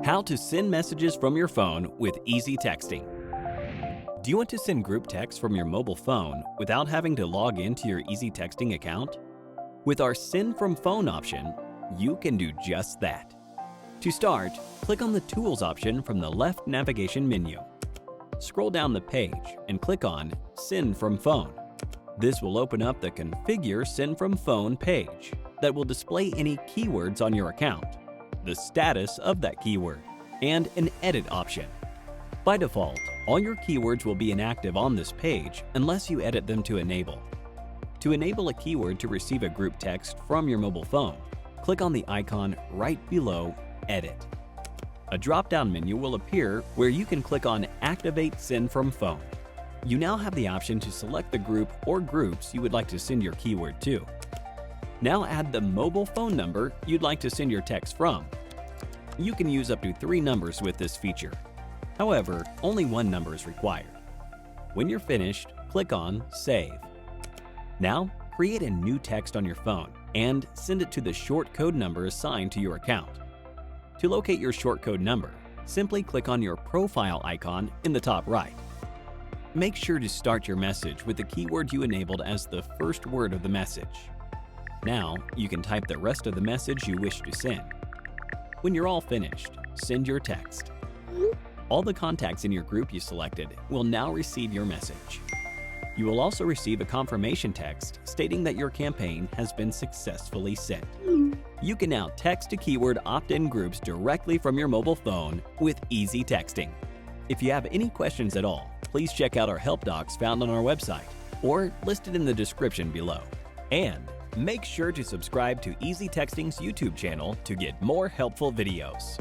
How to send messages from your phone with easy texting. Do you want to send group text from your mobile phone without having to log into your easy texting account? With our Send from Phone option, you can do just that. To start, click on the Tools option from the left navigation menu. Scroll down the page and click on Send from Phone. This will open up the Configure Send from Phone page that will display any keywords on your account, the status of that keyword, and an Edit option. By default, all your keywords will be inactive on this page unless you edit them to enable. To enable a keyword to receive a group text from your mobile phone, click on the icon right below Edit. A drop-down menu will appear where you can click on Activate Send from Phone. You now have the option to select the group or groups you would like to send your keyword to. Now add the mobile phone number you'd like to send your text from. You can use up to 3 numbers with this feature. However, only 1 number is required. When you're finished, click on Save. Now, create a new text on your phone and send it to the short code number assigned to your account. To locate your short code number, simply click on your profile icon in the top right. Make sure to start your message with the keyword you enabled as the first word of the message. Now, you can type the rest of the message you wish to send. When you're all finished, send your text. All the contacts in your group you selected will now receive your message. You will also receive a confirmation text stating that your campaign has been successfully sent. You can now text to keyword opt-in groups directly from your mobile phone with easy texting. If you have any questions at all, please check out our help docs found on our website or listed in the description below. And make sure to subscribe to Easy Texting's YouTube channel to get more helpful videos.